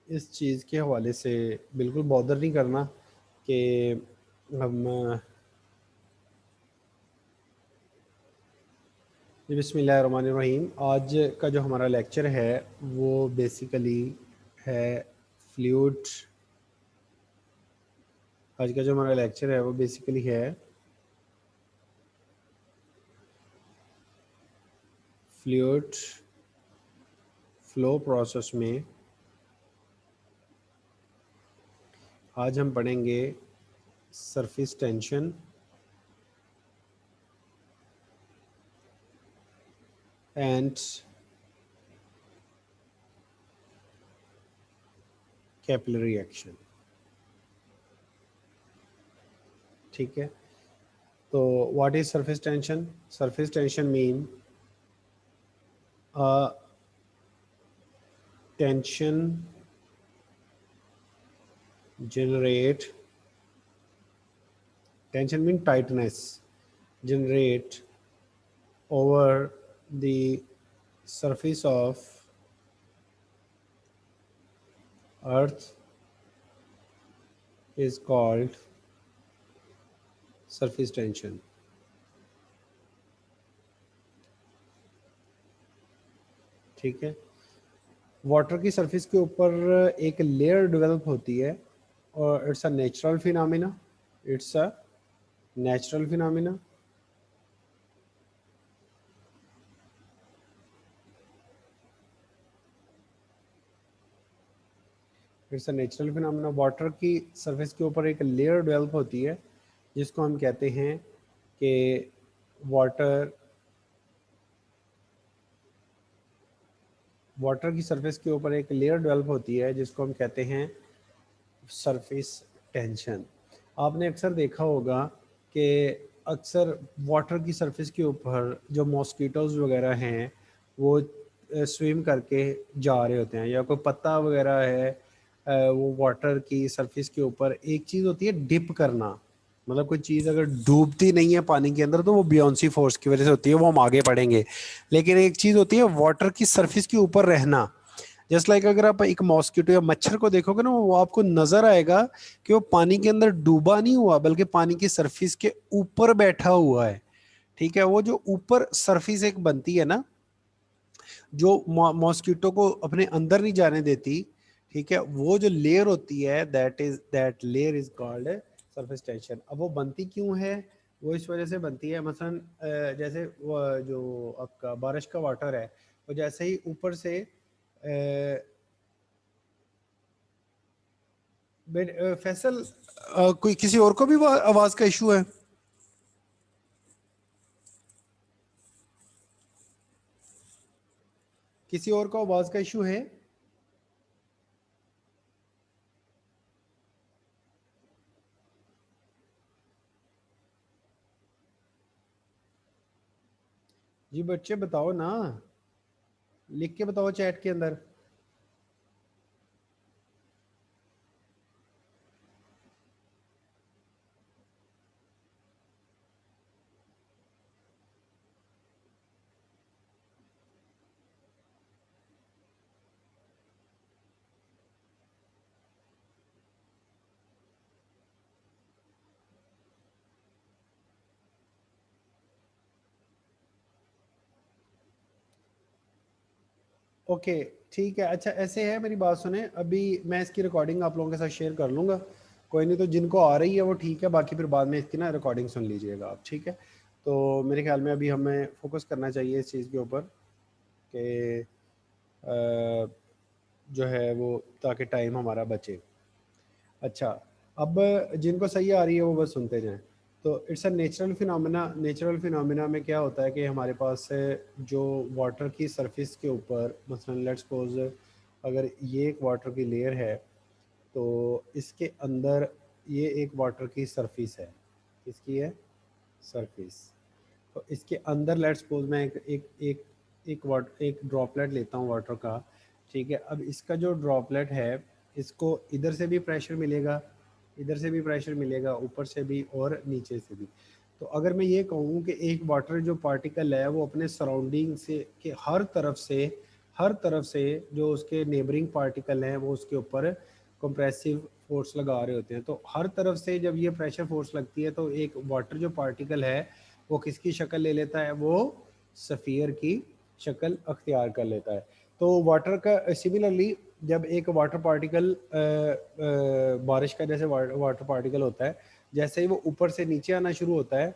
इस चीज़ के हवाले से बिल्कुल बॉदर नहीं करना कि हम बिस्मिल्लाहिर्रहमानिर्रहीम। आज का जो हमारा लेक्चर है वो बेसिकली है फ्लूइड। आज का जो हमारा लेक्चर है वो बेसिकली है फ्लूइड फ्लो प्रोसेस में आज हम पढ़ेंगे surface tension and capillary action. ठीक है, तो what is surface tension? Surface tension mean tension generate tension mean tightness generate over the surface of earth is called surface tension। ठीक है, वाटर की सरफेस के ऊपर एक लेयर डेवलप होती है और it's a natural phenomena. It's a natural phenomena. It's a natural phenomena. Water की सरफेस के ऊपर एक लेयर डेवलप होती है जिसको हम कहते हैं कि वाटर वाटर की सरफेस के ऊपर एक लेयर डेवलप होती है जिसको हम कहते हैं सरफेस टेंशन। आपने अक्सर देखा होगा कि अक्सर वाटर की सरफेस के ऊपर जो मॉस्किटोज वगैरह हैं वो स्विम करके जा रहे होते हैं, या कोई पत्ता वगैरह है वो वाटर की सरफेस के ऊपर। एक चीज़ होती है डिप करना, मतलब कोई चीज़ अगर डूबती नहीं है पानी के अंदर तो वो बियॉन्सी फोर्स की वजह से होती है, वो हम आगे पढ़ेंगे। लेकिन एक चीज़ होती है वाटर की सरफेस के ऊपर रहना। जस्ट लाइक अगर आप एक मॉस्किटो या मच्छर को देखोगे ना, वो आपको नजर आएगा कि वो पानी के अंदर डूबा नहीं हुआ बल्कि पानी की सरफेस के ऊपर बैठा हुआ है। ठीक है, वो जो ऊपर सरफेस एक बनती है ना, जो मॉस्किटो को अपने अंदर नहीं जाने देती, ठीक है, वो जो लेयर होती है that layer is called surface tension. अब वो बनती क्यों है? वो इस वजह से बनती है, मसलन जैसे वो जो आपका बारिश का वाटर है, वो जैसे ही ऊपर से फैसल कोई किसी और को भी आवाज का इशू है? किसी और को आवाज का इशू है? जी बच्चे बताओ ना, लिख के बताओ चैट के अंदर। ओके, ठीक है। अच्छा ऐसे है, मेरी बात सुने, अभी मैं इसकी रिकॉर्डिंग आप लोगों के साथ शेयर कर लूँगा। कोई नहीं, तो जिनको आ रही है वो ठीक है, बाकी फिर बाद में इसकी ना रिकॉर्डिंग सुन लीजिएगा आप। ठीक है, तो मेरे ख्याल में अभी हमें फोकस करना चाहिए इस चीज़ के ऊपर कि जो है वो, ताकि टाइम हमारा बचे। अच्छा, अब जिनको सही आ रही है वो बस सुनते जाएं। तो it's a natural phenomena. Natural phenomena में क्या होता है कि हमारे पास जो वाटर की सरफेस के ऊपर, मसलन लेट्स सपोज अगर ये एक वाटर की लेयर है तो इसके अंदर ये एक वाटर की सरफेस है। किसकी है? सरफेस। तो इसके अंदर लेट्स सपोज मैं एक ड्रॉपलेट लेता हूँ वाटर का। ठीक है, अब इसका जो ड्रॉपलेट है, इसको इधर से भी प्रेशर मिलेगा, इधर से भी प्रेशर मिलेगा, ऊपर से भी और नीचे से भी। तो अगर मैं ये कहूँ कि एक वाटर जो पार्टिकल है वो अपने सराउंडिंग से के हर तरफ से जो उसके नेबरिंग पार्टिकल हैं वो उसके ऊपर कंप्रेसिव फोर्स लगा रहे होते हैं। तो हर तरफ से जब ये प्रेशर फोर्स लगती है तो एक वाटर जो पार्टिकल है वो किसकी शक्ल ले लेता है, वो सफ़ियर की शक्ल अख्तियार कर लेता है। तो वाटर का सिमिलरली जब एक वाटर पार्टिकल बारिश का जैसे वाटर पार्टिकल होता है, जैसे ही वो ऊपर से नीचे आना शुरू होता है,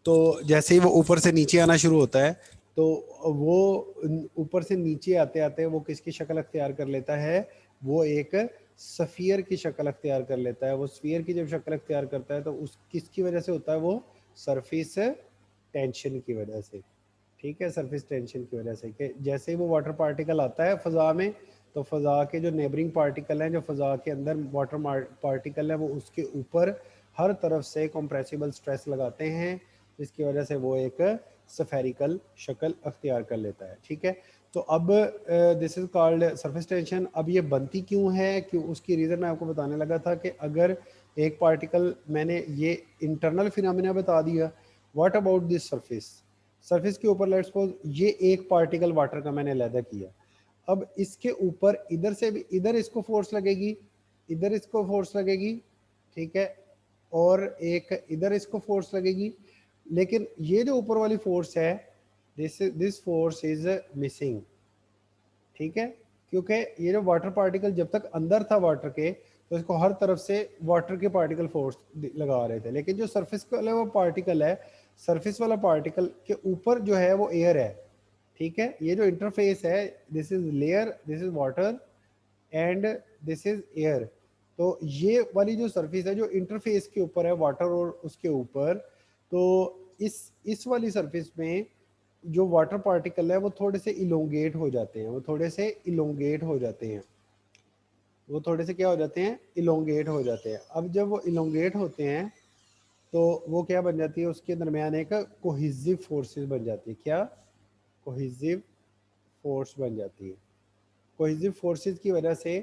तो जैसे ही वो ऊपर से नीचे आना शुरू होता है तो वो ऊपर से नीचे आते आते वो किसकी शक्ल अख्तियार कर लेता है, वो एक सफ़ियर की शक्ल अख्तियार कर लेता है। वो स्फीयर की जब शक्ल अख्तियार करता है तो उस किसकी वजह से होता है, वो सरफेस टेंशन की वजह से। ठीक है, सरफेस टेंशन की वजह से कि जैसे ही वो वाटर पार्टिकल आता है फ़ज़ा में, तो फ़ज़ा के जो नेबरिंग पार्टिकल हैं, जो फ़ज़ा के अंदर वाटर पार्टिकल है, वो उसके ऊपर हर तरफ से कंप्रेसिबल स्ट्रेस लगाते हैं, जिसकी वजह से वो एक सफेरिकल शक्ल अख्तियार कर लेता है। ठीक है, तो अब this is called surface tension. अब ये बनती क्यों है, क्यों, उसकी रीज़न मैं आपको बताने लगा था कि अगर एक पार्टिकल, मैंने ये इंटरनल फिनोमेना बता दिया, what about this surface, surface के ऊपर लेट्स सपोज ये एक पार्टिकल वाटर का मैंने अलहदा किया, अब इसके ऊपर इधर से भी, इधर इसको फोर्स लगेगी, इधर इसको फोर्स लगेगी, ठीक है, और एक इधर इसको फोर्स लगेगी, लेकिन ये जो ऊपर वाली फोर्स है, दिस फोर्स इज मिसिंग। ठीक है, क्योंकि ये जो वाटर पार्टिकल जब तक अंदर था वाटर के, तो इसको हर तरफ से वाटर के पार्टिकल फोर्स लगा रहे थे, लेकिन जो सरफेस वाला वो पार्टिकल है, सरफेस वाला पार्टिकल के ऊपर जो है वो एयर है। ठीक है, ये जो इंटरफेस है, this is layer, this is water and this is air. तो ये वाली जो सरफेस है जो इंटरफेस के ऊपर है वाटर और उसके ऊपर, तो इस वाली सरफेस में जो वाटर पार्टिकल है वो थोड़े से इलोंगेट हो जाते हैं, वो थोड़े से इलोंगेट हो जाते हैं, वो थोड़े से क्या हो जाते हैं, इलोंगेट हो जाते हैं। अब जब वो इलोंगेट होते हैं तो वो क्या बन जाती है, उसके दरमियान एक कोहिजिव फोर्सेस बन जाती है। क्या, कोहिजिव फोर्स बन जाती है। कोहिजिव फोर्सेस की वजह से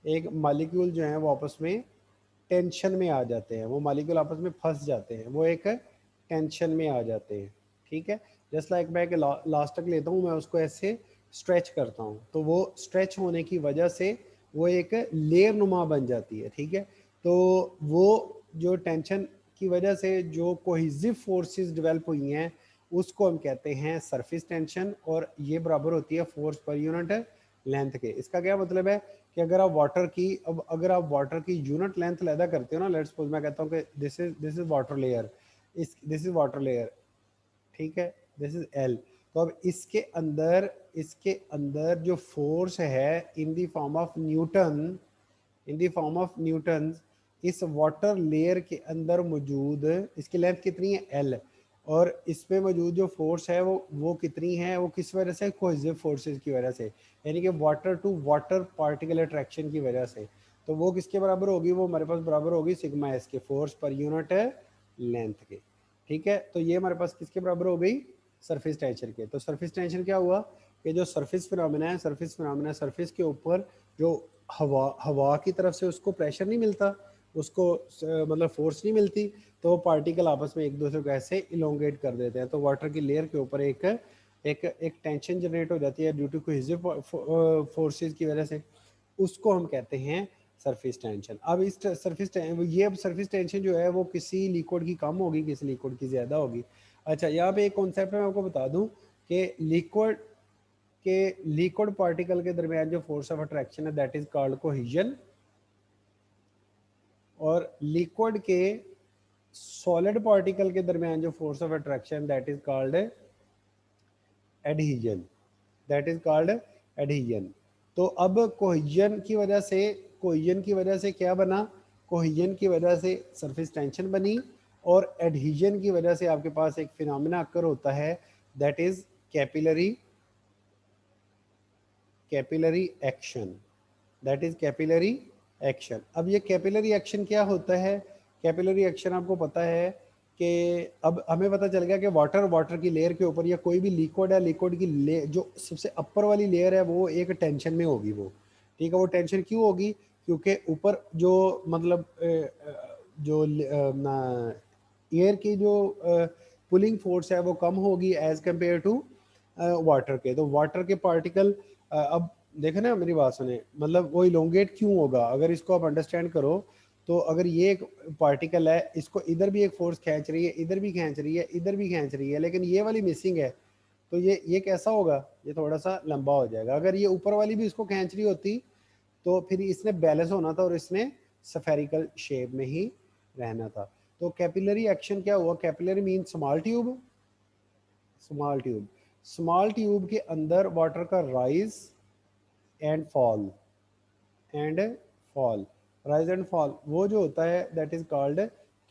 एक मालिक्यूल जो है वो आपस में टेंशन में आ जाते हैं, वो मालिक्यूल आपस में फंस जाते हैं, वो एक टेंशन में आ जाते हैं। ठीक है, जस्ट लाइक मैं लास्ट तक लेता हूँ, मैं उसको ऐसे स्ट्रेच करता हूँ, तो वो स्ट्रेच होने की वजह से वो एक लेयर नुमा बन जाती है। ठीक है, तो वो जो टेंशन की वजह से जो कोहिजिव फोर्सेस डेवलप हुई हैं उसको हम कहते हैं सरफेस टेंशन, और ये बराबर होती है फोर्स पर यूनिट लेंथ के। इसका क्या मतलब है कि अगर आप वाटर की, अब अगर आप वाटर की यूनिट लेंथ पैदा करते हो ना, लेट्स सपोज मैं कहता हूँ कि this is water layer, this is water layer, ठीक है, दिस इज एल। तो अब इसके अंदर जो फोर्स है in the form of Newton, in the form of Newton, इस वाटर लेयर के अंदर मौजूद, इसकी लेंथ कितनी है, एल, और इसमें मौजूद जो फोर्स है वो कितनी है, वो किस वजह से, कोहेसिव फोर्सेस की वजह से, यानी कि water to water particle attraction की वजह से। तो वो किसके बराबर होगी, वो हमारे पास बराबर होगी सिग्मा एस के, फोर्स पर यूनिट लेंथ के। ठीक है, तो ये हमारे पास किसके बराबर हो गई, सरफेस टेंशन के। तो सरफेस टेंशन क्या हुआ कि जो सरफेस फिनोमेना है, सरफेस फिनोमेना, सरफेस के ऊपर जो हवा की तरफ से उसको प्रेशर नहीं मिलता, उसको मतलब फोर्स नहीं मिलती, तो वो पार्टिकल आपस में एक दूसरे को ऐसे इलोंगेट कर देते हैं। तो वाटर की लेयर के ऊपर एक टेंशन जनरेट हो जाती है ड्यू टू कोहेसिव फोर्सेस की वजह से, उसको हम कहते हैं सरफेस टेंशन। अब इस सरफेस ये अब सरफेस टेंशन जो है वो किसी लिक्विड की कम होगी, किसी लिक्विड की ज़्यादा होगी। अच्छा, यहाँ पे एक कॉन्सेप्ट मैं आपको बता दूं कि लिक्विड पार्टिकल के दरमियान जो फोर्स ऑफ अट्रैक्शन है दैट इज कॉल्ड कोहेजन, और लिक्विड के सॉलिड पार्टिकल के दरमियान जो force of attraction that is called adhesion, that is called adhesion. तो अब कोहेजन की वजह से क्या बना, कोहेजन की वजह से सरफेस टेंशन बनी, और एडहीजन की वजह से आपके पास एक फिनोमेना अकर होता है that is capillary action, that is capillary action. अब ये कैपिलरी एक्शन क्या होता है, कैपिलरी एक्शन आपको पता है कि अब हमें पता चल गया कि वाटर की लेयर के ऊपर या कोई भी लिक्विड है, लिक्विड की जो सबसे अपर वाली लेयर है वो एक टेंशन में होगी, वो ठीक है। वो टेंशन क्यों होगी, क्योंकि ऊपर जो मतलब जो एयर की जो पुलिंग फोर्स है वो कम होगी एज कंपेयर टू वाटर के। तो वाटर के पार्टिकल, अब देखे ना, मेरी बात सुने, मतलब वो इलोंगेट क्यों होगा अगर इसको आप अंडरस्टैंड करो। तो अगर ये एक पार्टिकल है, इसको इधर भी एक फोर्स खींच रही है, इधर भी खींच रही है, इधर भी खींच रही है, लेकिन ये वाली मिसिंग है, तो ये कैसा होगा, ये थोड़ा सा लंबा हो जाएगा। अगर ये ऊपर वाली भी इसको खींच रही होती तो फिर इसने बैलेंस होना था और इसने सफेरिकल शेप में ही रहना था। तो कैपिलरी एक्शन क्या हुआ, capillary mean small tube, small tube, small tube के अंदर वाटर का rise and fall, and fall, rise and fall, वो जो होता है that is called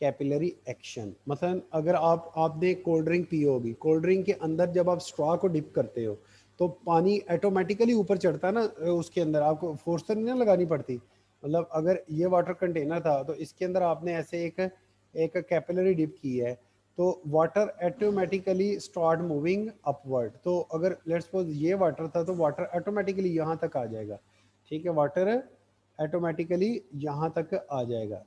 capillary action. मतलब अगर आपने कोल्ड ड्रिंक पी होगी, कोल्ड ड्रिंक के अंदर जब आप स्ट्रॉ को डिप करते हो तो पानी ऑटोमेटिकली ऊपर चढ़ता है ना, उसके अंदर आपको फोर्स तो नहीं ना लगानी पड़ती। मतलब अगर ये वाटर कंटेनर था तो इसके अंदर आपने ऐसे एक एक कैपिलरी डिप की है, तो water automatically start moving upward. तो अगर लेट्स सपोज ये वाटर था तो वाटर ऑटोमेटिकली यहाँ तक आ जाएगा, ठीक है, वाटर ऑटोमेटिकली यहाँ तक आ जाएगा।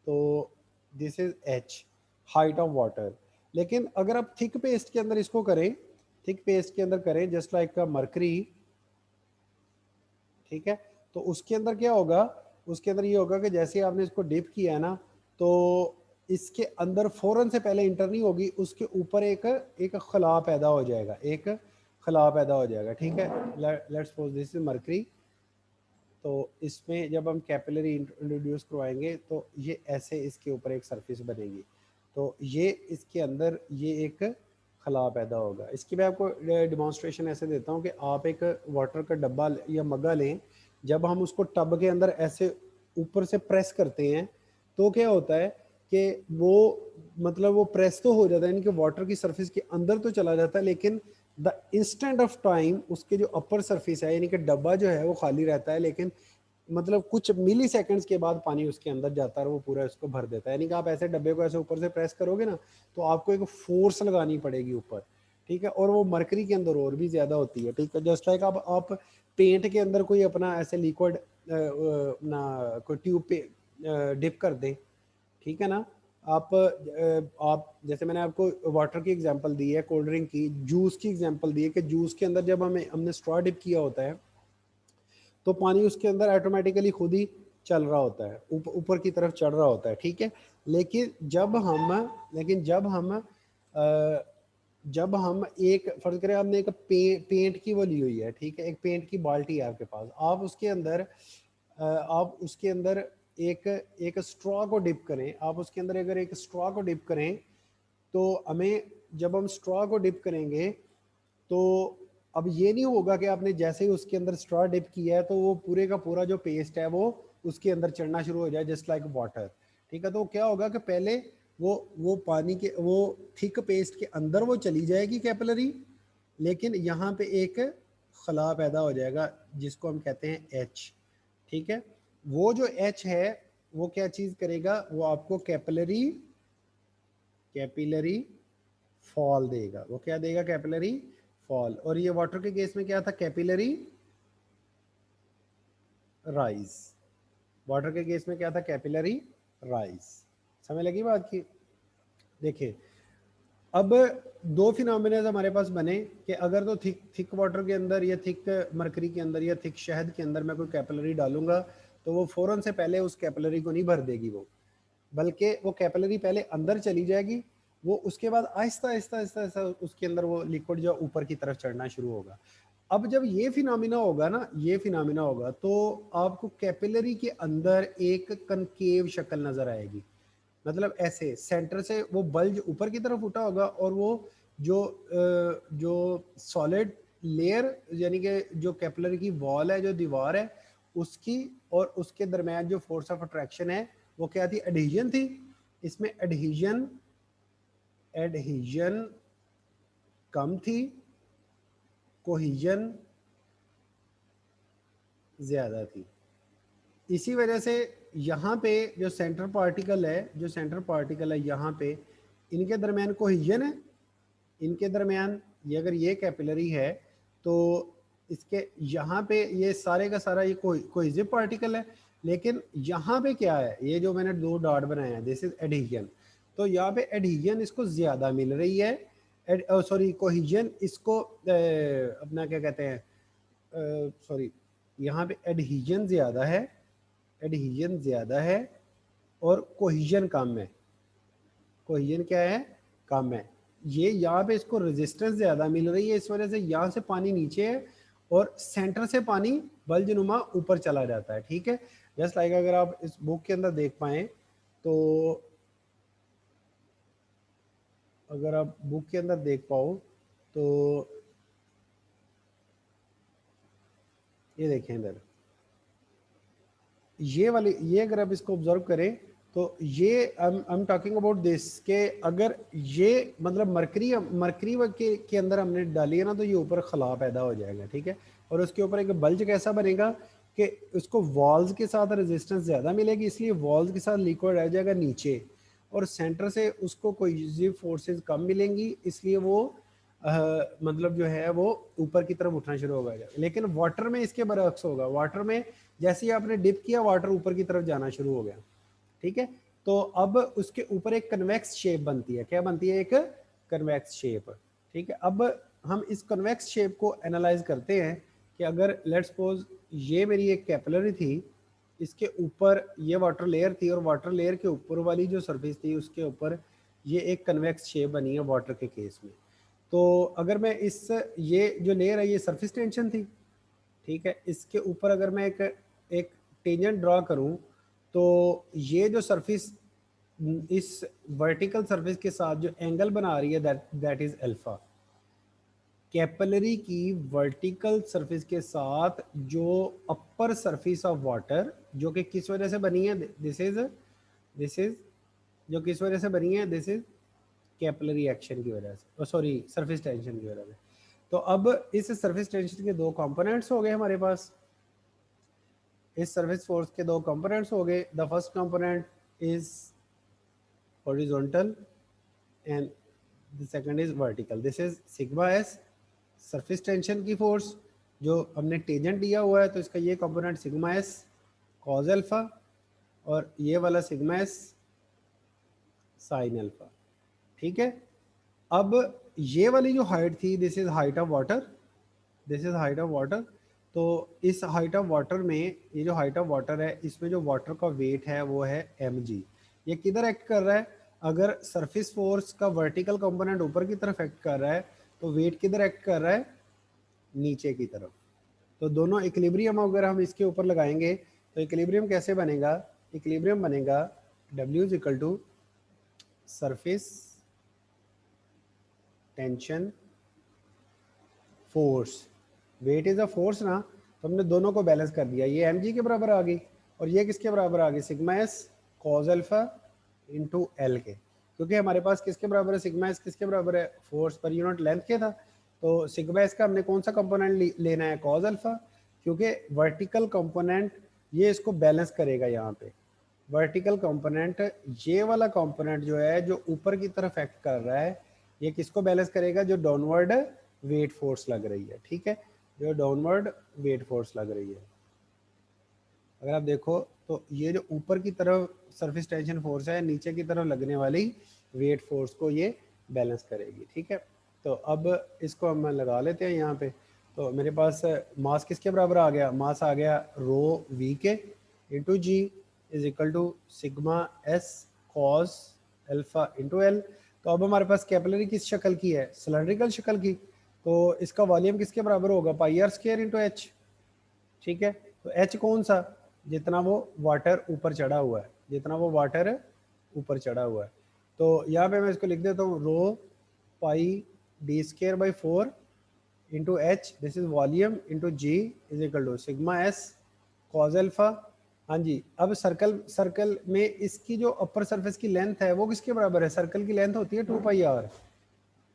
तो this is H, height of water. लेकिन अगर आप थिक पेस्ट के अंदर इसको करें, थिक पेस्ट के अंदर करें जस्ट लाइक मरकरी, ठीक है, तो उसके अंदर क्या होगा, उसके अंदर ये होगा कि जैसे आपने इसको डिप किया है ना, तो इसके अंदर फौरन से पहले इंटर नहीं होगी, उसके ऊपर एक एक खला पैदा हो जाएगा, एक खला पैदा हो जाएगा, ठीक है। Let's suppose this is mercury. तो इसमें जब हम कैपिलरी इंट्रोड्यूस करवाएंगे तो ये ऐसे इसके ऊपर एक सरफेस बनेगी, तो ये इसके अंदर ये एक खला पैदा होगा। इसकी मैं आपको डिमॉन्स्ट्रेशन ऐसे देता हूँ कि आप एक वाटर का डब्बा या मग्गा लें, जब हम उसको टब के अंदर ऐसे ऊपर से प्रेस करते हैं तो क्या होता है कि वो मतलब वो प्रेस तो हो जाता है, यानी कि वाटर की सरफेस के अंदर तो चला जाता है, लेकिन द इंस्टेंट ऑफ टाइम उसके जो अपर सरफेस है यानी कि डब्बा जो है वो खाली रहता है, लेकिन मतलब कुछ मिली सेकेंड्स के बाद पानी उसके अंदर जाता है और वो पूरा इसको भर देता है। यानी कि आप ऐसे डब्बे को ऐसे ऊपर से प्रेस करोगे ना तो आपको एक फोर्स लगानी पड़ेगी ऊपर, ठीक है, और वो मरकरी के अंदर और भी ज्यादा होती है, ठीक है। जस्ट लाइक आप पेंट के अंदर कोई अपना ऐसे लिक्विड ना कोई ट्यूब पे डिप कर दें, ठीक है ना। आप जैसे मैंने आपको वाटर की एग्जांपल दी है, कोल्ड ड्रिंक की, जूस की एग्जांपल दी है कि जूस के अंदर जब हमने स्ट्रॉ डिप किया होता है तो पानी उसके अंदर ऑटोमेटिकली खुद ही चल रहा होता है, ऊपर की तरफ चढ़ रहा होता है, ठीक है। लेकिन जब हम एक फर्ज करें आपने एक पेंट की वो ली हुई है, ठीक है, एक पेंट की बाल्टी है आपके पास, आप उसके अंदर एक एक स्ट्रॉ को डिप करें, आप उसके अंदर अगर एक स्ट्रॉ को डिप करें तो हमें, जब हम स्ट्रॉ को डिप करेंगे तो अब ये नहीं होगा कि आपने जैसे ही उसके अंदर स्ट्रॉ डिप किया है तो वो पूरे का पूरा जो पेस्ट है वो उसके अंदर चढ़ना शुरू हो जाए जस्ट लाइक वाटर, ठीक है। तो क्या होगा कि पहले वो पानी के वो थिक पेस्ट के अंदर वो चली जाएगी कैपिलरी, लेकिन यहाँ पे एक खला पैदा हो जाएगा जिसको हम कहते हैं एच, ठीक है। वो जो एच है वो क्या चीज करेगा, वो आपको कैपिलरी कैपिलरी फॉल देगा। वो क्या देगा, कैपिलरी फॉल। और ये वाटर के केस में क्या था, कैपिलरी राइज। वाटर के केस में क्या था, कैपिलरी राइज। समझ लगी बात की। देखिए अब दो फिनोमिना हमारे पास बने कि अगर तो थिक थिक वाटर के अंदर या थिक मरकरी के अंदर या थिक शहद के अंदर मैं कोई कैपिलरी डालूंगा तो वो फौरन से पहले उस कैपिलरी को नहीं भर देगी, वो बल्कि वो कैपिलरी पहले अंदर चली जाएगी, वो उसके बाद आहिस्ता आहिस्ता आहिस्ता आहिस्ता उसके अंदर वो लिक्विड जो ऊपर की तरफ चढ़ना शुरू होगा। अब जब ये फिनोमिना होगा ना, ये फिनोमिना होगा तो आपको कैपिलरी के अंदर एक कनकेव शक्ल नजर आएगी। मतलब ऐसे सेंटर से वो बल्ज ऊपर की तरफ उठा होगा और वो जो सॉलिड लेयर यानी कि जो कैपिलरी की वॉल है, जो दीवार है उसकी और उसके दरमियान जो फोर्स ऑफ अट्रैक्शन है वो क्या थी, एडहीजन थी। इसमें एडहीजन एडहीजन कम थी, कोहिजन ज्यादा थी। इसी वजह से यहाँ पे जो सेंटर पार्टिकल है, यहाँ पे इनके दरमियान कोहिजन है, इनके दरमियान ये अगर ये कैपिलरी है तो इसके यहाँ पे ये सारे का सारा ये कोहिजिव पार्टिकल है। लेकिन यहाँ पे क्या है, ये जो मैंने दो डॉट बनाए हैं दिस इज एडहीजन, तो यहाँ पे एडहीजन इसको ज्यादा मिल रही है सॉरी कोहिजन, इसको अपना क्या कहते हैं, सॉरी यहाँ पे एडहीजन ज़्यादा है, एडहीजन ज़्यादा है और कोहिजन कम है। कोहिजन क्या है, कम है। ये यहाँ पे इसको रेजिस्टेंस ज़्यादा मिल रही है, इस वजह से यहाँ से पानी नीचे है और सेंटर से पानी बल्जनुमा ऊपर चला जाता है। ठीक है, जस्ट लाइक अगर आप इस बुक के अंदर देख पाएँ तो, अगर आप बुक के अंदर देख पाओ तो ये देखें इधर, ये वाली, ये अगर आप इसको ऑब्जर्व करें तो ये I am talking about this के अगर ये मतलब मरकरी मरकरी के अंदर हमने डाली है ना तो ये ऊपर खला पैदा हो जाएगा। ठीक है, और उसके ऊपर एक बल्ज कैसा बनेगा कि उसको वॉल्स के साथ रेजिस्टेंस ज़्यादा मिलेगी, इसलिए वॉल्स के साथ लिक्विड रह जाएगा नीचे, और सेंटर से उसको कोई फोर्सेस कम मिलेंगी, इसलिए वो मतलब जो है वो ऊपर की तरफ उठना शुरू हो गया। लेकिन वाटर में इसके बरअक्स होगा, वाटर में जैसे ही आपने डिप किया वाटर ऊपर की तरफ जाना शुरू हो गया। ठीक है, तो अब उसके ऊपर एक कन्वेक्स शेप बनती है, क्या बनती है, एक कन्वेक्स शेप। ठीक है, अब हम इस कन्वेक्स शेप को एनालाइज करते हैं कि अगर लेट्स सपोज ये मेरी एक कैपिलरी थी, इसके ऊपर ये वाटर लेयर थी और वाटर लेयर के ऊपर वाली जो सरफेस थी उसके ऊपर ये एक कन्वेक्स शेप बनी है वाटर के केस में। तो अगर मैं इस, ये जो लेयर है ये सरफेस टेंशन थी। ठीक है, इसके ऊपर अगर मैं एक एक टेंजेंट ड्रॉ करूं तो ये जो सरफेस इस वर्टिकल सरफेस के साथ जो एंगल बना रही है दैट इज अल्फा। कैपिलरी की वर्टिकल सरफेस के साथ जो अपर सरफेस ऑफ वाटर जो कि किस वजह से बनी है, दिस इज जो किस वजह से बनी है, दिस इज कैपिलरी एक्शन की वजह से, सॉरी सरफेस टेंशन की वजह से। तो अब इस सरफेस टेंशन के दो कंपोनेंट्स हो गए हमारे पास, इस सरफेस फोर्स के दो कंपोनेंट्स हो गए। The first component is horizontal and the second is vertical. This is sigma S surface tension की फोर्स, जो हमने टेंजेंट दिया हुआ है तो इसका ये component sigma S cos alpha और ये वाला सिग्मा एस साइन अल्फा। ठीक है, अब ये वाली जो हाइट थी this is height of water, this is height of water. तो इस हाइट ऑफ वाटर में, ये जो हाइट ऑफ वाटर है इसमें जो वाटर का वेट है वो है mg। ये किधर एक्ट कर रहा है, अगर सरफेस फोर्स का वर्टिकल कंपोनेंट ऊपर की तरफ एक्ट कर रहा है तो वेट किधर एक्ट कर रहा है, नीचे की तरफ। तो दोनों इक्विलिब्रियम अगर हम इसके ऊपर लगाएंगे तो इक्विलिब्रियम कैसे बनेगा, इक्विलिब्रियम बनेगा W is equal to surface tension force, weight is a force ना, तो हमने दोनों को बैलेंस कर दिया, ये mg के बराबर आ गई और ये किसके बराबर आ गई, sigma S cos alpha into L के। क्योंकि हमारे पास किसके बराबर है, सिग्मा एस किसके बराबर है, फोर्स पर यूनिट लेंथ के था। तो सिग्मा एस का हमने कौन सा कंपोनेंट लेना है, कॉज अल्फा, क्योंकि वर्टिकल कंपोनेंट ये इसको बैलेंस करेगा। यहाँ पे वर्टिकल कंपोनेंट, ये वाला कंपोनेंट जो है जो ऊपर की तरफ एक्ट कर रहा है, ये किसको बैलेंस करेगा, जो डाउनवर्ड वेट फोर्स लग रही है। ठीक है, जो डाउनवर्ड वेट फोर्स लग रही है, अगर आप देखो तो ये जो ऊपर की तरफ सरफेस टेंशन फोर्स है, नीचे की तरफ लगने वाली वेट फोर्स को ये बैलेंस करेगी। ठीक है, तो अब इसको हम लगा लेते हैं यहाँ पे। तो मेरे पास मास किसके बराबर आ गया, मास आ गया रो वी के into ji is equal to sigma S cos alpha into L. तो अब हमारे पास कैपिलरी किस शक्ल की है, सिलेंड्रिकल शक्ल की, तो इसका वॉल्यूम किसके बराबर होगा, पाई आर स्क्वायर इंटू एच। ठीक है, तो एच कौन सा, जितना वो वाटर ऊपर चढ़ा हुआ है, जितना वो वाटर ऊपर चढ़ा हुआ है। तो यहाँ पे मैं इसको लिख देता हूँ rho pi D square by 4 into H, this is volume into ji is equal to sigma S cos alpha. हाँ जी, अब सर्कल, सर्कल में इसकी जो अपर सरफेस की लेंथ है वो किसके बराबर है, सर्कल की लेंथ होती है 2 पाई आर।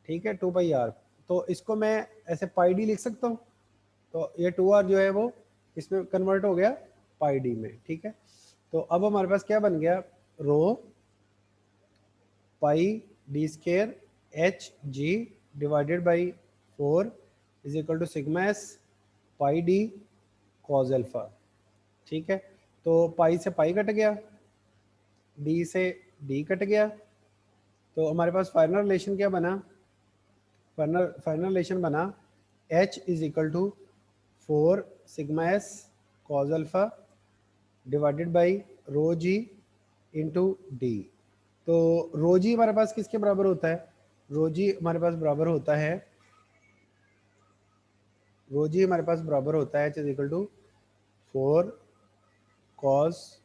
ठीक है, 2 पाई आर, तो इसको मैं ऐसे पाई डी लिख सकता हूँ। तो ये 2r जो है वो इसमें कन्वर्ट हो गया पाई डी में। ठीक है, तो अब हमारे पास क्या बन गया, rho pi D square H G divided by 4 is equal to sigma S pi D cos alpha. ठीक है, तो पाई से पाई कट गया, डी से डी कट गया, तो हमारे पास फाइनल रिलेशन क्या बना, फाइनल रिलेशन बना H is equal to 4 sigma S cos alpha divided by rho G into D. तो रो जी हमारे पास किसके बराबर होता है? रो जी हमारे पास बराबर होता है, रो जी हमारे पास बराबर होता है H is equal to 4 cos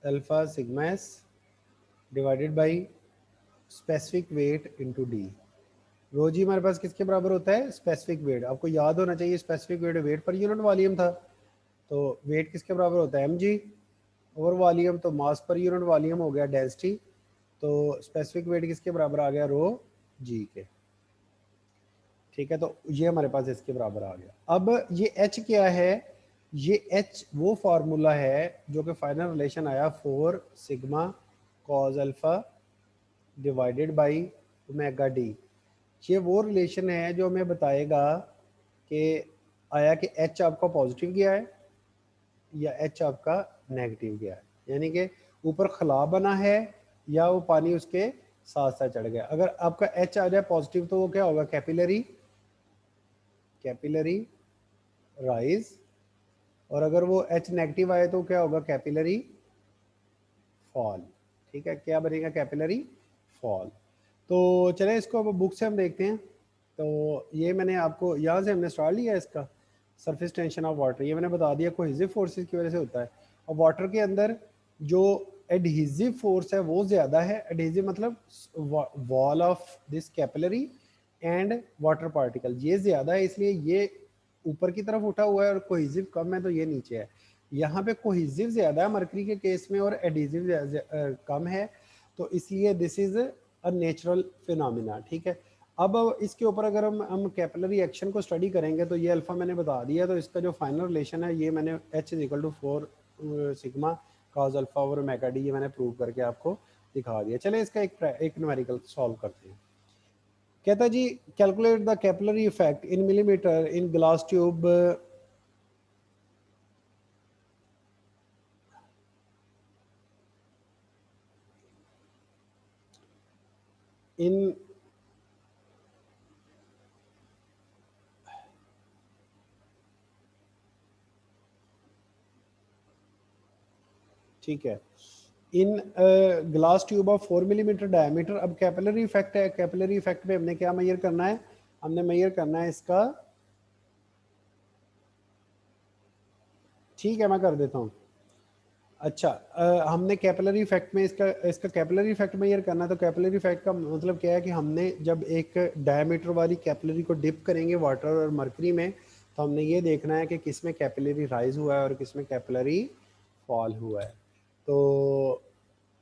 alpha sigma S divided by specific weight into D. Rho G हमारे पास किसके बराबर होता है? Specific weight. आपको याद होना चाहिए specific weight weight per unit volume था, तो वेट किसके बराबर होता है? M G. और वॉल्यूम तो मास पर यूनिट वॉल्यूम हो गया डेंसिटी, तो स्पेसिफिक वेट किसके बराबर आ गया? रो जी के। ठीक है, तो ये हमारे पास इसके बराबर आ गया। अब ये एच क्या है? ये एच वो फार्मूला है जो कि फाइनल रिलेशन आया 4 sigma cos alpha divided by omega D. ये वो रिलेशन है जो हमें बताएगा कि आया कि एच आपका पॉजिटिव गया है या एच आपका नेगेटिव गया है, यानी कि ऊपर खला बना है या वो पानी उसके साथ साथ चढ़ गया। अगर आपका एच आ जाए पॉजिटिव तो वो क्या होगा? Capillary capillary rise. और अगर वो एच नेगेटिव आए तो क्या होगा? Capillary fall. ठीक है, क्या बनेगा? Capillary fall. तो चले इसको अब बुक से हम देखते हैं। तो ये मैंने आपको यहाँ से हमने स्टार्ट लिया इसका सरफेस टेंशन ऑफ वाटर, ये मैंने बता दिया कोहेसिव फोर्सेस की वजह से होता है। और वाटर के अंदर जो एडहेसिव फोर्स है वो ज़्यादा है। एडहेसिव मतलब wall of this capillary and water particle, ये ज़्यादा है, इसलिए ये ऊपर की तरफ उठा हुआ है और कोहेसिव कम है तो ये नीचे है। यहाँ पे कोहेसिव ज़्यादा है मरकरी के केस में और एडहेसिव कम है, तो इसलिए this is a natural phenomena. ठीक है, अब इसके ऊपर अगर हम कैपिलरी एक्शन को स्टडी करेंगे तो ये अल्फा मैंने बता दिया, तो इसका जो फाइनल रिलेशन है ये मैंने H is equal to 4 sigma cos alpha और ओमेगा डी, ये मैंने प्रूव करके आपको दिखा दिया। चले इसका एक न्यूमेरिकल सॉल्व करते हैं। कहता जी calculate the capillary effect in millimetre in glass tube in ठीक है, in glass tube of 4 millimetre diameter. अब कैपिलरी इफेक्ट है, कैपिलरी इफेक्ट में हमने क्या मेजर करना है? हमने मेजर करना है इसका, ठीक है मैं कर देता हूँ। अच्छा, हमने कैपिलरी इफेक्ट में इसका इसका कैपिलरी इफेक्ट मेजर करना है। तो कैपिलरी इफेक्ट का मतलब क्या है कि हमने जब एक डायमीटर वाली कैपिलरी को डिप करेंगे वाटर और मरकरी में, तो हमने ये देखना है कि किस में कैपिलरी राइज हुआ है और किस में कैपिलरी फॉल हुआ है। तो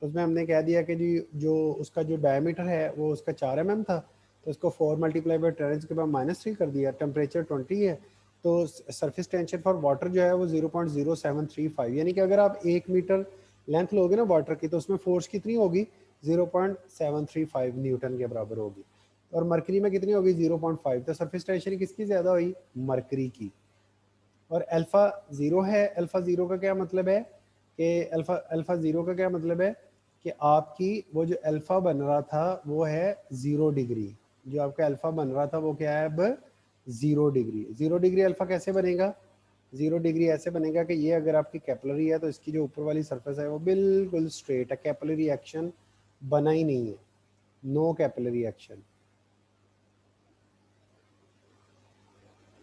उसमें हमने कह दिया कि जी जो उसका जो डायमीटर है वो उसका 4 mm था, तो उसको 4 मल्टीप्लाई बाई 10 के बाद -3 कर दिया। टेम्परेचर 20 है, तो सरफेस टेंशन फॉर वाटर जो है वो 0.0735, यानी कि अगर आप 1 मीटर लेंथ लोगे ना वाटर की तो उसमें फोर्स कितनी होगी? 0.735 न्यूटन के बराबर होगी। और मरकरी में कितनी होगी? 0.5। तो सरफेस टेंशन किसकी ज़्यादा हुई? मरकरी की। और अल्फ़ा ज़ीरो है। अल्फ़ा ज़ीरो का क्या मतलब है कि अल्फ़ा ज़ीरो का क्या मतलब है कि आपकी वो जो अल्फ़ा बन रहा था वो है 0 डिग्री। जो आपका अल्फ़ा बन रहा था वो क्या है अब? 0 डिग्री। 0 डिग्री अल्फ़ा कैसे बनेगा? 0 डिग्री ऐसे बनेगा कि ये अगर आपकी कैपिलरी है तो इसकी जो ऊपर वाली सरफेस है वो बिल्कुल स्ट्रेट है, कैपिलरी एक्शन बना ही नहीं है, नो कैपिलरी एक्शन।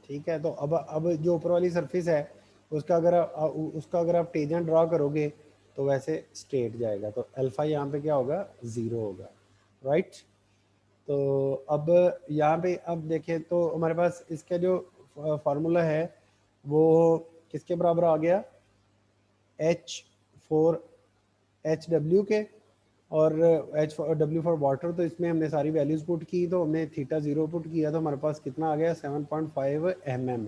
ठीक है, तो अब जो ऊपर वाली सरफेस है उसका अगर आप टेंजेंट ड्रा करोगे तो वैसे स्ट्रेट जाएगा, तो अल्फा यहाँ पे क्या होगा? 0 होगा, राइट। तो अब यहाँ पे अब देखें तो हमारे पास इसका जो फार्मूला है वो किसके बराबर आ गया? H4HW के। और H4W फॉर वाटर, तो इसमें हमने सारी वैल्यूज़ पुट की, तो हमने थीटा 0 पुट किया तो हमारे पास कितना आ गया? 7.5 mm।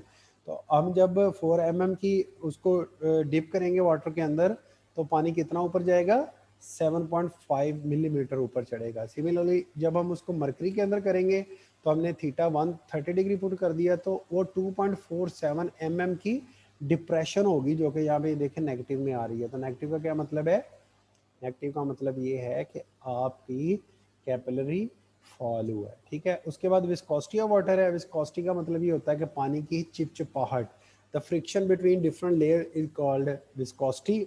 तो हम जब 4 mm की उसको डिप करेंगे वाटर के अंदर तो पानी कितना ऊपर जाएगा? 7.5 मिलीमीटर ऊपर चढ़ेगा। सिमिलरली जब हम उसको मरकरी के अंदर करेंगे तो हमने थीटा 130 डिग्री पुट कर दिया तो वो 2.47 mm की डिप्रेशन होगी, जो कि यहाँ पे देखें नेगेटिव में आ रही है। तो नेगेटिव का क्या मतलब है? नेगेटिव का मतलब ये है कि आपकी कैपिलरी फॉल हुआ है, ठीक है। उसके बाद विस्कोसिटी ऑफ वाटर है। विस्कोसिटी का मतलब ये होता है कि पानी की चिपचिपाहट, the friction between different layer is called viscosity.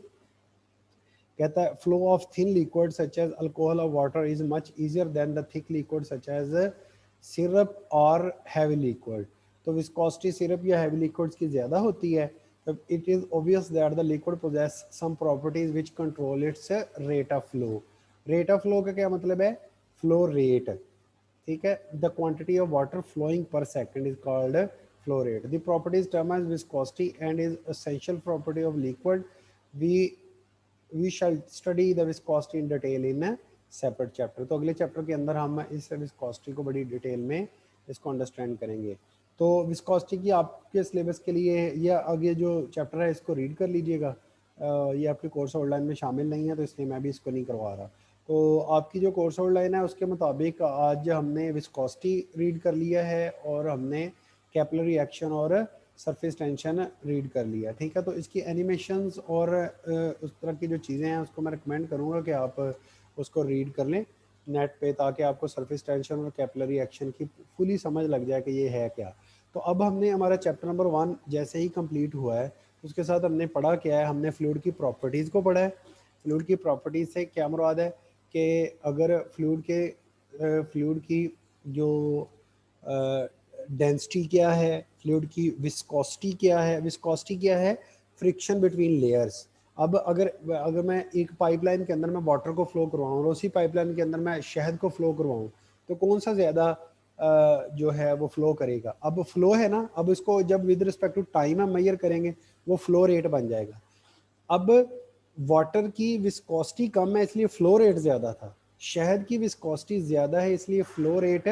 कहता है flow of thin liquid such as alcohol और water is much easier than the thick liquid such as syrup और हैवी लिक्विड। तो विस्कोसिटी सिरप या हैवी लिक्विड्स की ज़्यादा होती है। It is obvious that the liquid possess some properties which control its rate of flow. Rate of flow का क्या मतलब है? फ्लो रेट, ठीक है। The quantity of water flowing per second is called flow rate. The property is term as viscosity and is essential property of liquid. We shall study the viscosity in detail in separate chapter. तो अगले chapter के अंदर हम इस viscosity को बड़ी detail में इसको अंडरस्टैंड करेंगे। तो विस्कोसिटी की आपके सिलेबस के लिए या आगे जो चैप्टर है इसको रीड कर लीजिएगा। ये आपके कोर्स आउटलाइन में शामिल नहीं है तो इसलिए मैं भी इसको नहीं करवा रहा। तो आपकी जो कोर्स आउटलाइन है उसके मुताबिक आज हमने विस्कोसिटी रीड कर लिया है और हमने कैपिलरी एक्शन और सरफेस टेंशन रीड कर लिया, ठीक है। तो इसकी एनिमेशंस और उस तरह की जो चीज़ें हैं उसको मैं रिकमेंड करूँगा कि आप उसको रीड कर लें नेट पे, ताकि आपको सरफेस टेंशन और कैपिलरी एक्शन की फुली समझ लग जाए कि ये है क्या। तो अब हमने हमारा चैप्टर नंबर 1 जैसे ही कंप्लीट हुआ है उसके साथ हमने पढ़ा क्या है? हमने फ्लूइड की प्रॉपर्टीज़ को पढ़ा है। फ्लूइड की प्रॉपर्टीज़ से क्या मुराद है कि अगर फ्लूइड की जो डेंसिटी क्या है, फ्लूइड की विस्कोसिटी क्या है। विस्कोसिटी क्या है? Friction between layers. अब अगर मैं एक पाइपलाइन के अंदर मैं वाटर को फ्लो करवाऊँ और उसी पाइपलाइन के अंदर मैं शहद को फ्लो करवाऊँ तो कौन सा ज़्यादा जो है वो फ्लो करेगा? अब फ्लो है ना, अब इसको जब विद रिस्पेक्ट टू टाइम हम मेजर करेंगे वो फ्लो रेट बन जाएगा। अब वाटर की विस्कोसिटी कम है इसलिए फ्लो रेट ज़्यादा था, शहद की विस्कोसिटी ज़्यादा है इसलिए फ्लो रेट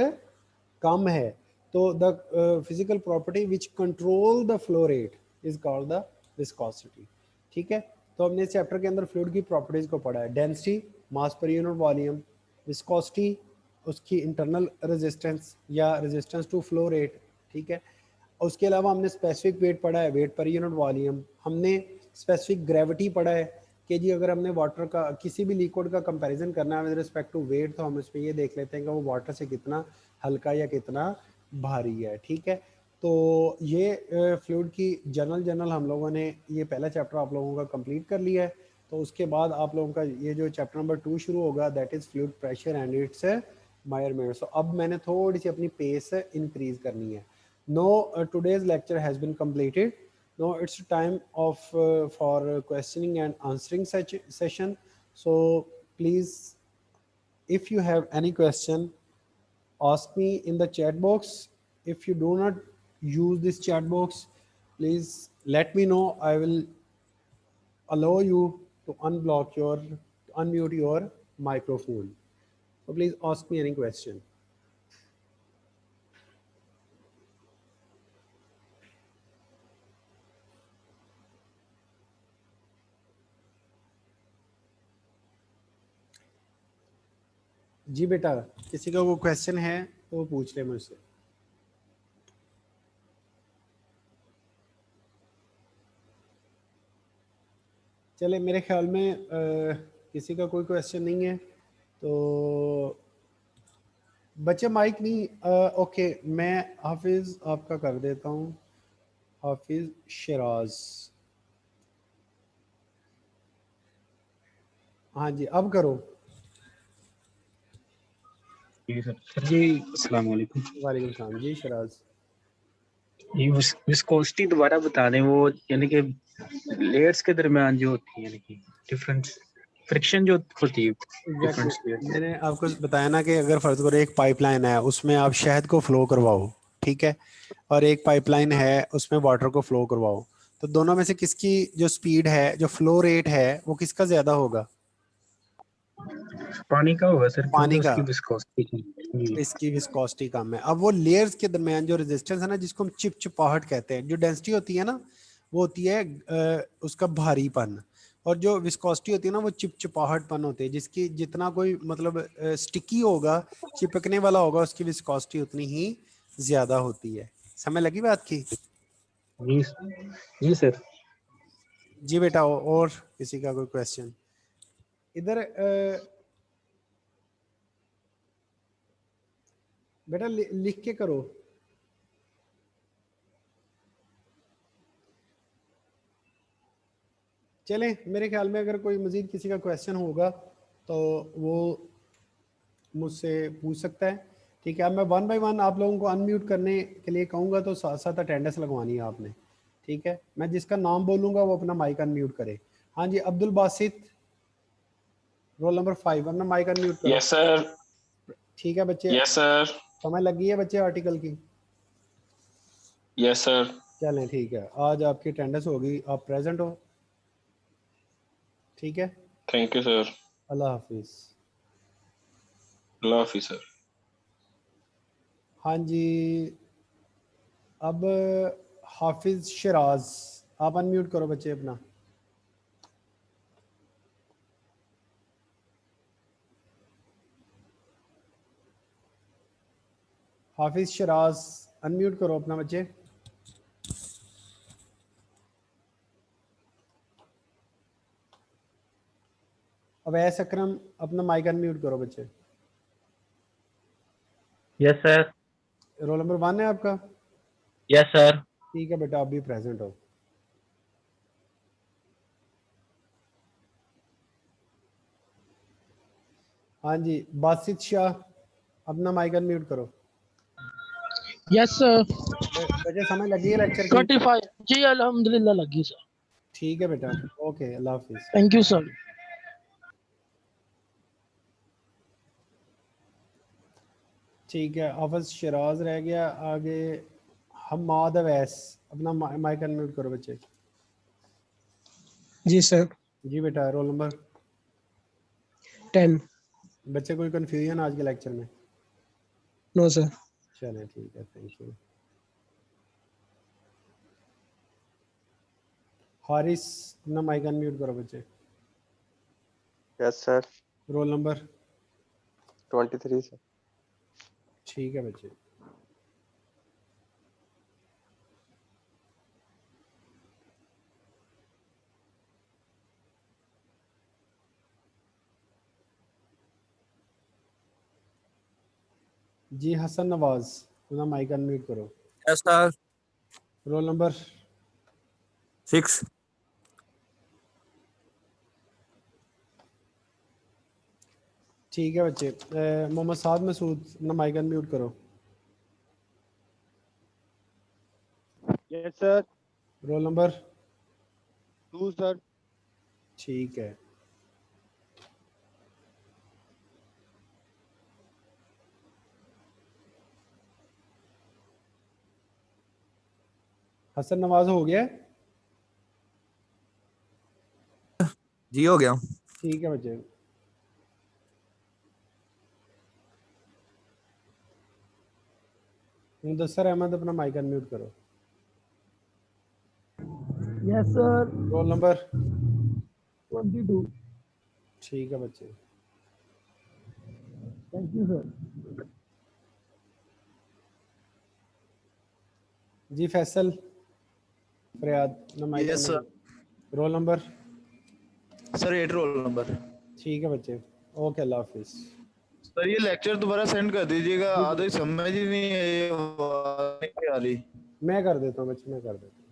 कम है। तो the physical property which control the flow rate is called the viscosity, ठीक है। तो हमने इस चैप्टर के अंदर फ्लूइड की प्रॉपर्टीज को पढ़ा है। डेंसिटी मास पर यूनिट वॉल्यूम, विस्कोसिटी उसकी इंटरनल रेजिस्टेंस या रेजिस्टेंस टू फ्लो रेट, ठीक है। उसके अलावा हमने स्पेसिफिक वेट पढ़ा है, वेट पर यूनिट वॉल्यूम। हमने स्पेसिफिक ग्रेविटी पढ़ा है कि जी अगर हमने वाटर का किसी भी लिक्विड का कंपैरिजन करना है विद रिस्पेक्ट टू वेट तो हम इसमें ये देख लेते हैं कि वो वाटर से कितना हल्का या कितना भारी है, ठीक है। तो ये फ्लूइड की जनरल हम लोगों ने ये पहला चैप्टर आप लोगों का कंप्लीट कर लिया है। तो उसके बाद आप लोगों का ये जो चैप्टर नंबर 2 शुरू होगा that is fluid pressure and its measurement. So अब मैंने थोड़ी सी अपनी पेस इंक्रीज करनी है। No today's lecture has been completed. Now it's time of for questioning and answering such session. So please, if you have any question, ask me in the chat box. If you do not use this chat box, please let me know. I will allow you to unmute your microphone. So please ask me any question. जी बेटा, किसी का वो question है तो वो पूछ ले मुझसे। चले मेरे ख्याल में किसी का कोई क्वेश्चन नहीं है तो बच्चे माइक नहीं ओके मैं हाफिज आपका कर देता हूँ। हाफिज शराज, हाँ जी अब करो। जी सर जी अस्सलाम वालेकुम। वालेकुम सलाम जी शराज। ये विस्कोसिटी दोबारा बता दें, वो यानी कि लेयर्स के दरमियान जो होती है यानी कि डिफरेंट फ्रिक्शन जो होती है एग्जैक्टली डिफरेंट लेयर। मैंने आपको बताया ना कि अगर फर्ज करो एक पाइपलाइन है उसमें आप शहद को फ्लो करवाओ, ठीक है, और एक पाइपलाइन है उसमें वाटर को फ्लो करवाओ, तो दोनों में से किसकी जो स्पीड है जो फ्लो रेट है वो किसका ज्यादा होगा? पानी का होगा सर, क्योंकि पानी का। उसकी विस्कोसिटी जी इसकी विस्कोसिटी कम है। अब वो लेयर्स के दरमियान जो रेजिस्टेंस है ना जिसको हम चिपचिपाहट कहते हैं, जो डेंसिटी होती है ना वो होती है उसका भारीपन, और जो विस्कोसिटी होती है ना वो चिपचिपाहटपन होती है। जिसकी जितना कोई मतलब स्टिकी होगा, चिपकने वाला होगा, उसकी विस्कोसिटी उतनी ही ज्यादा होती है। समझ लगी बात की? जी जी सर। जी बेटा, और किसी का कोई क्वेश्चन इधर बेटा लिख के करो। चलें, मेरे ख्याल में अगर कोई मज़ीद किसी का क्वेश्चन होगा तो वो मुझसे पूछ सकता है। ठीक है, अब मैं 1 बाय 1 आप लोगों को अनम्यूट करने के लिए कहूँगा, तो साथ साथ अटेंडेंस लगवानी है आपने। ठीक है, मैं जिसका नाम बोलूँगा वो अपना माइक अनम्यूट करे। हाँ जी, अब्दुल बासित, रोल नंबर 5, अपना माइक अनम्यूट करो। Yes sir. ठीक है बच्चे, यस सर। समझ लगी है बच्चे आर्टिकल की? Yes sir. चलें ठीक है, आज आपकी अटेंडेंस होगी, आप प्रेजेंट हो। ठीक है, थैंक यू सर। अल्लाह हाफिज़। अल्लाह हाफिज़ सर। हाँ जी, अब हाफिज़ शराज, आप अनम्यूट करो बच्चे अपना। हाफिज़ शराज अनम्यूट करो अपना बच्चे। अवैस अकरम, अपना माइक अनम्यूट करो बच्चे। Yes sir. रोल नंबर 1 है आपका? Yes sir. ठीक है बेटा, आप भी प्रेजेंट हो। हाँ जी, बासित शाह, अपना माइक अनम्यूट करो। Yes sir. बच्चे समझ लगी है लेक्चर की? 25 जी अल्हम्दुलिल्लाह लगी सर। ठीक है बेटा, ओके, अल्लाह हाफिज़। Thank you sir. ठीक है, हाफिज़ शराज रह गया, आगे हम्माद अवैस, अपना माइक अनम्यूट करो बच्चे। जी सर। जी बेटा, रोल नंबर? 10। बच्चे कोई कन्फ्यूजन आज के लेक्चर में? No sir. चलें ठीक है, थैंक यू। हारिस, अपना माइक अनम्यूट करो बच्चे। Yes sir. Roll number? 23 sir. ठीक है बच्चे। जी हसन नवाज, अपना माइक अनम्यूट करो। Yes sir. Roll number? 6। ठीक है बच्चे। मोहम्मद साद मसूद, अपना माइक अनम्यूट करो। Yes sir. Roll number? 2 sir. ठीक है। हसन नवाज हो गया? जी हो गया। ठीक है बच्चे। मुदस्सर अहमद, अपना माइक अनम्यूट करो। Yes sir. Roll number? 22। ठीक है बच्चे। Thank you sir. जी फैसल फरियाद, अपना mic yes sir. Unmute. Roll number? Sir 8 roll number. ठीक है बच्चे, ओके, अल्लाह हाफिज़। सर ये लेक्चर दोबारा सेंड कर दीजिएगा, जी, आधे समझ ही नहीं है, ये आवाज़ नहीं आ रही। मैं कर देता हूँ बच्चे, मैं कर देता हूँ।